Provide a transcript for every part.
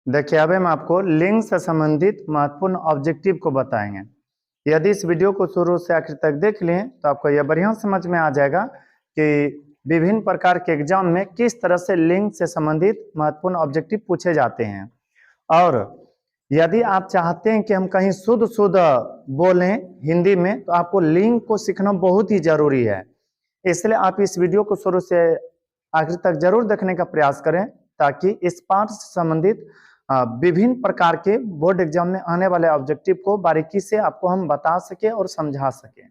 देखिए अब हम आपको लिंग से संबंधित महत्वपूर्ण ऑब्जेक्टिव को बताएंगे। यदि इस वीडियो को शुरू से आखिर तक देख लें तो आपको यह बढ़िया समझ में आ जाएगा कि विभिन्न प्रकार के एग्जाम में किस तरह से लिंग से संबंधित महत्वपूर्ण ऑब्जेक्टिव पूछे जाते हैं। और यदि आप चाहते हैं कि हम कहीं शुद्ध शुद्ध बोलें हिंदी में तो आपको लिंग को सीखना बहुत ही जरूरी है। इसलिए आप इस वीडियो को शुरू से आखिर तक जरूर देखने का प्रयास करें ताकि इस पाठ से संबंधित विभिन्न प्रकार के बोर्ड एग्जाम में आने वाले ऑब्जेक्टिव को बारीकी से आपको हम बता सके और समझा सके।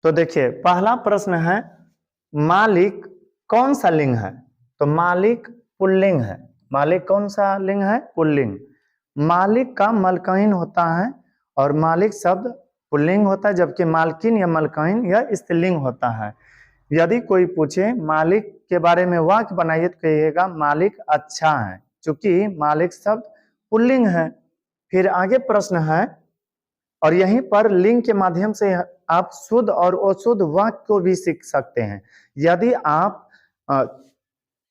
तो देखिए पहला प्रश्न है, मालिक कौन सा लिंग है? तो मालिक पुल्लिंग है। मालिक कौन सा लिंग है? पुल्लिंग। मालिक का मलकाइन होता है और मालिक शब्द पुल्लिंग होता है, जबकि मालकिन या मलकाइन यह स्त्रीलिंग होता है। यदि कोई पूछे मालिक के बारे में वाक्य बनाइए तो कहिएगा मालिक अच्छा है, चूंकि मालिक शब्द पुल्लिंग है। फिर आगे प्रश्न है, और यहीं पर लिंग के माध्यम से आप शुद्ध और अशुद्ध वाक्य को भी सीख सकते हैं। यदि आप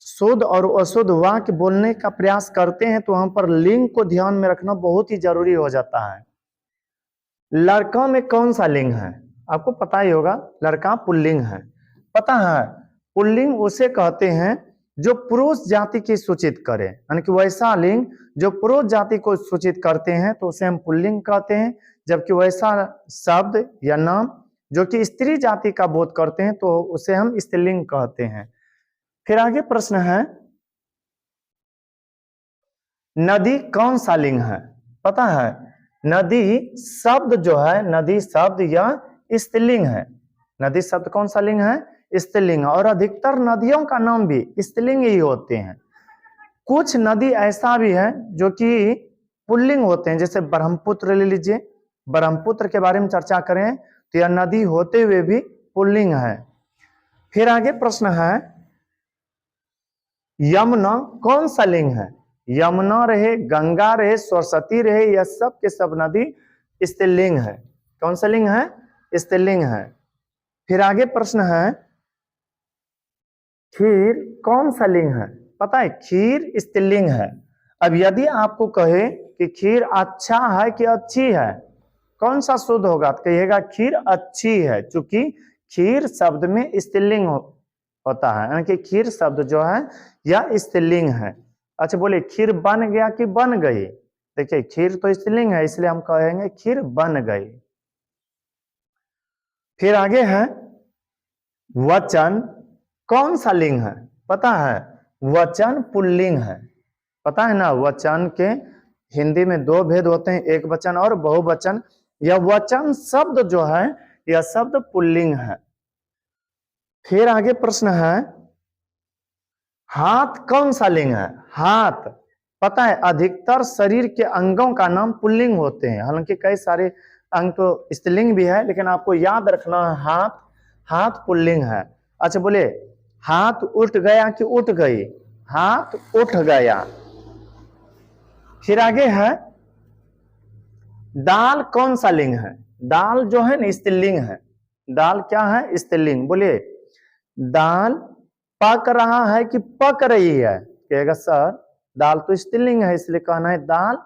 शुद्ध और अशुद्ध वाक्य बोलने का प्रयास करते हैं तो वहां पर लिंग को ध्यान में रखना बहुत ही जरूरी हो जाता है। लड़का में कौन सा लिंग है? आपको पता ही होगा, लड़का पुल्लिंग है। पता है पुल्लिंग उसे कहते हैं जो पुरुष जाति की सूचित करे, यानी कि वैसा लिंग जो पुरुष जाति को सूचित करते हैं तो उसे हम पुल्लिंग कहते हैं, जबकि वैसा शब्द या नाम जो कि स्त्री जाति का बोध करते हैं तो उसे हम स्त्रीलिंग कहते हैं। फिर आगे प्रश्न है, नदी कौन सा लिंग है? पता है नदी शब्द जो है, नदी शब्द यह स्त्रीलिंग है। नदी शब्द कौन सा लिंग है? स्त्रीलिंग। और अधिकतर नदियों का नाम भी स्त्रीलिंग ही होते हैं। कुछ नदी ऐसा भी है जो कि पुल्लिंग होते हैं, जैसे ब्रह्मपुत्र ले लीजिए। ब्रह्मपुत्र के बारे में चर्चा करें तो यह नदी होते हुए भी पुल्लिंग है। फिर आगे प्रश्न है, यमुना कौन सा लिंग है? यमुना रहे, गंगा रहे, सरस्वती रहे, यह सब के सब नदी स्त्रीलिंग है। कौन सा लिंग है? स्त्रीलिंग है। फिर आगे प्रश्न है, खीर कौन सा लिंग है? पता है खीर स्त्रीलिंग है। अब यदि आपको कहे कि खीर अच्छा है कि अच्छी है, कौन सा शुद्ध होगा? तो कहिएगा खीर अच्छी है, क्योंकि खीर शब्द में स्त्रीलिंग होता है, यानी कि खीर शब्द जो है यह स्त्रीलिंग है। अच्छा बोले खीर बन गया कि बन गई? देखिए खीर तो स्त्रीलिंग है, इसलिए हम कहेंगे खीर बन गई। फिर आगे है, वचन कौन सा लिंग है? पता है वचन पुल्लिंग है। पता है ना, वचन के हिंदी में दो भेद होते हैं, एक वचन और बहुवचन। यह वचन शब्द जो है यह शब्द पुल्लिंग है। फिर आगे प्रश्न है, हाथ कौन सा लिंग है? हाथ पता है अधिकतर शरीर के अंगों का नाम पुल्लिंग होते हैं, हालांकि कई सारे अंग तो स्त्रीलिंग भी है, लेकिन आपको याद रखना है हाथ, हाथ पुल्लिंग है। अच्छा बोले हाथ उठ गया कि उठ गई? हाथ उठ गया। फिर आगे है, दाल कौन सा लिंग है? दाल जो है ना स्त्रीलिंग है। दाल क्या है? स्त्रीलिंग। बोलिए दाल पक रहा है कि पक रही है? कहेगा सर दाल तो स्त्रीलिंग है, इसलिए कहना है दाल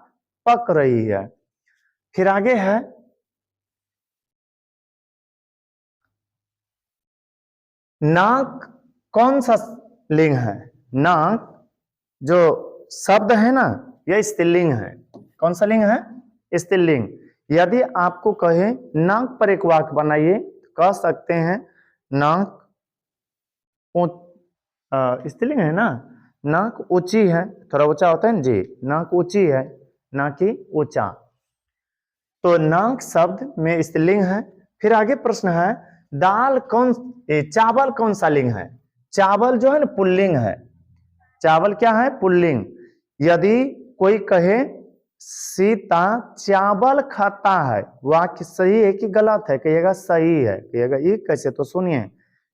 पक रही है। फिर आगे है, नाक कौन सा लिंग है? नाक जो शब्द है ना यह स्त्रीलिंग है। कौन सा लिंग है? स्त्रीलिंग। यदि आपको कहे नाक पर एक वाक्य बनाइए तो कह सकते हैं नाक स्त्रीलिंग है ना, नाक ऊंची है, थोड़ा ऊंचा होता है ना जी, नाक ऊंची है ना कि ऊंचा, तो नाक शब्द में स्त्रीलिंग है। फिर आगे प्रश्न है, दाल कौन चावल कौन सा लिंग है? चावल जो है ना पुल्लिंग है। चावल क्या है? पुल्लिंग। यदि कोई कहे सीता चावल खाता है, वाक्य सही है कि गलत है? कहिएगा सही है। कहिएगा ये कैसे? तो सुनिए,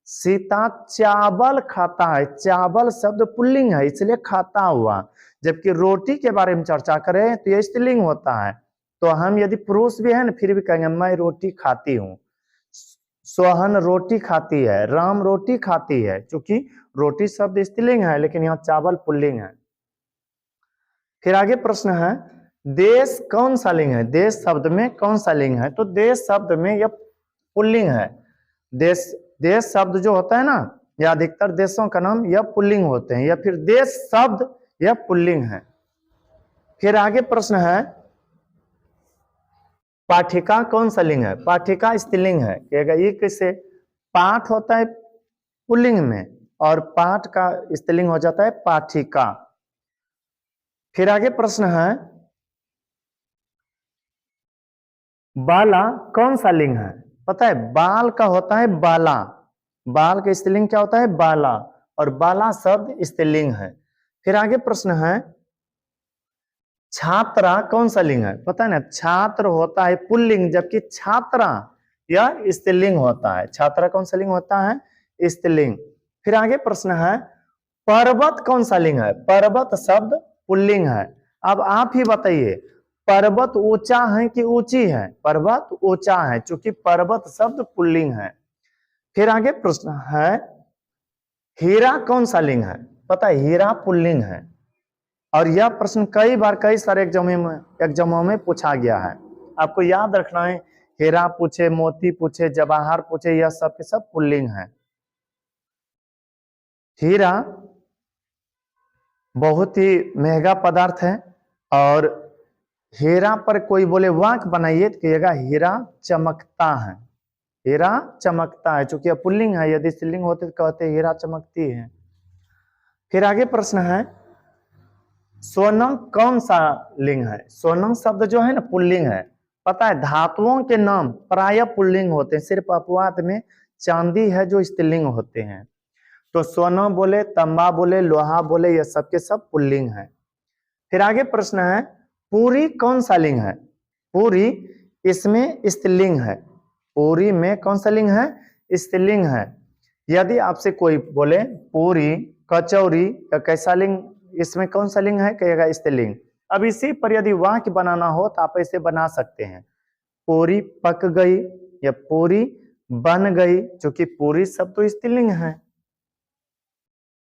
सीता चावल खाता है, चावल शब्द पुल्लिंग है इसलिए खाता हुआ, जबकि रोटी के बारे में चर्चा करें तो यह स्त्रीलिंग होता है। तो हम यदि पुरुष भी है ना फिर भी कहेंगे मैं रोटी खाती हूँ, सोहन रोटी खाती है, राम रोटी खाती है, क्योंकि रोटी शब्द स्त्रीलिंग है लेकिन यहाँ चावल पुल्लिंग है। फिर आगे प्रश्न है, देश कौन सा लिंग है? देश शब्द में कौन सा लिंग है? तो देश शब्द में यह पुल्लिंग है। देश देश शब्द जो होता है ना, या अधिकतर देशों का नाम यह पुल्लिंग होते हैं, या फिर देश शब्द यह पुल्लिंग है। फिर आगे प्रश्न है, पाठिका कौन सा लिंग है? पाठिका स्त्रीलिंग है। ये किससे? पाठ होता है पुल्लिंग में और पाठ का स्त्रीलिंग हो जाता है पाठिका। फिर आगे प्रश्न है, बाला कौन सा लिंग है? पता है, बाल का होता है बाला, बाल का स्त्रीलिंग क्या होता है? बाला, और बाला शब्द स्त्रीलिंग है। फिर आगे प्रश्न है, छात्रा कौन सा लिंग है? पता है ना, छात्र होता है पुल्लिंग, जबकि छात्रा यह स्त्रीलिंग होता है। छात्रा कौन सा लिंग होता है? स्त्रीलिंग। फिर आगे प्रश्न है, पर्वत कौन सा लिंग है? पर्वत शब्द पुल्लिंग है। अब आप ही बताइए, पर्वत ऊंचा है कि ऊंची है? पर्वत ऊंचा है, चूंकि पर्वत शब्द पुल्लिंग है। फिर आगे प्रश्न है, हीरा कौन सा लिंग है? पता है, हीरा पुल्लिंग है, और यह प्रश्न कई बार कई सारे एग्जामों में पूछा गया है। आपको याद रखना है, हीरा पूछे, मोती पूछे, जवाहर पूछे, यह सब के सब पुल्लिंग है। हीरा बहुत ही महंगा पदार्थ है, और हीरा पर कोई बोले वाक्य बनाइए तो कहिएगा हीरा चमकता है। हीरा चमकता है, चूंकि यह पुल्लिंग है, यदि स्त्रीलिंग होते तो कहते हीरा चमकती है। फिर आगे प्रश्न है, सोना कौन सा लिंग है? सोना शब्द जो है ना पुल्लिंग है। पता है, धातुओं के नाम प्राय पुल्लिंग होते हैं, सिर्फ अपवाद में चांदी है जो स्त्रीलिंग होते हैं। तो सोना बोले, तांबा बोले, लोहा बोले, ये सब के सब पुल्लिंग है। फिर आगे प्रश्न है, पूरी कौन सा लिंग है? पूरी इसमें स्त्रीलिंग है। पूरी में कौन सा लिंग है? स्त्रीलिंग है। यदि आपसे कोई बोले पूरी, कचौरी, या कैसा लिंग, इसमें कौन सा लिंग है? कहेगा स्त्रीलिंग। अब इसी पर यदि वाक्य बनाना हो तो आप ऐसे बना सकते हैं, पूरी पक गई, या पूरी बन गई, क्योंकि पूरी सब तो स्त्रीलिंग है।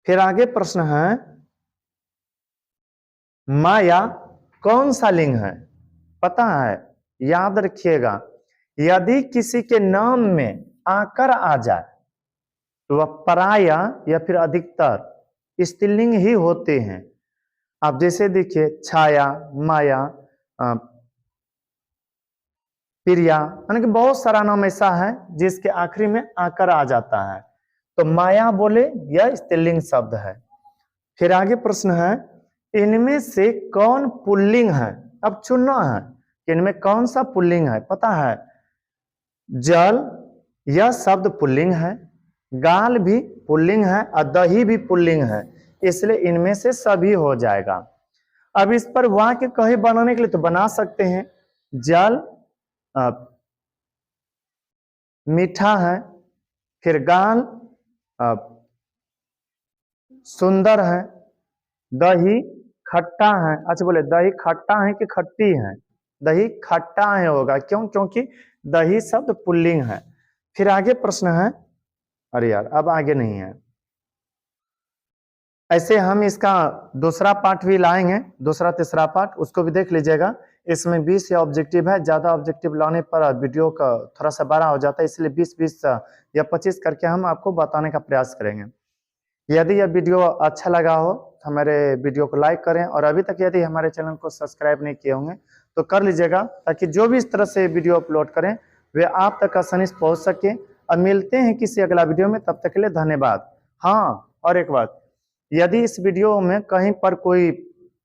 फिर आगे प्रश्न है, माया कौन सा लिंग है? पता है, याद रखिएगा, यदि किसी के नाम में आकर आ जाए तो वह पराय या फिर अधिकतर स्त्रीलिंग ही होते हैं। आप जैसे देखिए, छाया, माया, प्रिया, यानी कि बहुत सारा नाम ऐसा है जिसके आखिरी में आकर आ जाता है। तो माया बोले यह स्त्रीलिंग शब्द है। फिर आगे प्रश्न है, इनमें से कौन पुल्लिंग है? अब चुनना है कि इनमें कौन सा पुल्लिंग है। पता है, जल यह शब्द पुल्लिंग है, गाल भी पुल्लिंग है, और दही भी पुल्लिंग है, इसलिए इनमें से सभी हो जाएगा। अब इस पर वाक्य कहीं बनाने के लिए तो बना सकते हैं, जल मीठा है, फिर गाल सुंदर है, दही खट्टा है। अच्छा बोले, दही खट्टा है कि खट्टी है? दही खट्टा है होगा, क्यों? क्योंकि दही शब्द पुल्लिंग है। फिर आगे प्रश्न है, अरे यार अब आगे नहीं है, ऐसे हम इसका दूसरा पार्ट भी लाएंगे, दूसरा तीसरा पार्ट, उसको भी देख लीजिएगा। इसमें 20 या ऑब्जेक्टिव है, ज्यादा ऑब्जेक्टिव लाने पर वीडियो का थोड़ा सा बड़ा हो जाता है, इसलिए 20-20 या 25 करके हम आपको बताने का प्रयास करेंगे। यदि यह वीडियो अच्छा लगा हो तो हमारे वीडियो को लाइक करें, और अभी तक यदि हमारे चैनल को सब्सक्राइब नहीं किए होंगे तो कर लीजिएगा, ताकि जो भी इस तरह से वीडियो अपलोड करें वे आप तक आसानी से पहुंच सके। अब मिलते हैं किसी अगला वीडियो में, तब तक के लिए धन्यवाद। हाँ, और एक बात, यदि इस वीडियो में कहीं पर कोई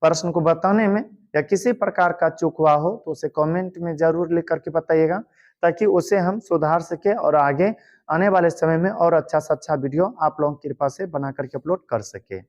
प्रश्न को बताने में या किसी प्रकार का चूक हुआ हो तो उसे कमेंट में जरूर लिख करके बताइएगा, ताकि उसे हम सुधार सके और आगे आने वाले समय में और अच्छा से अच्छा वीडियो आप लोगों की कृपा से बना करके अपलोड कर सके।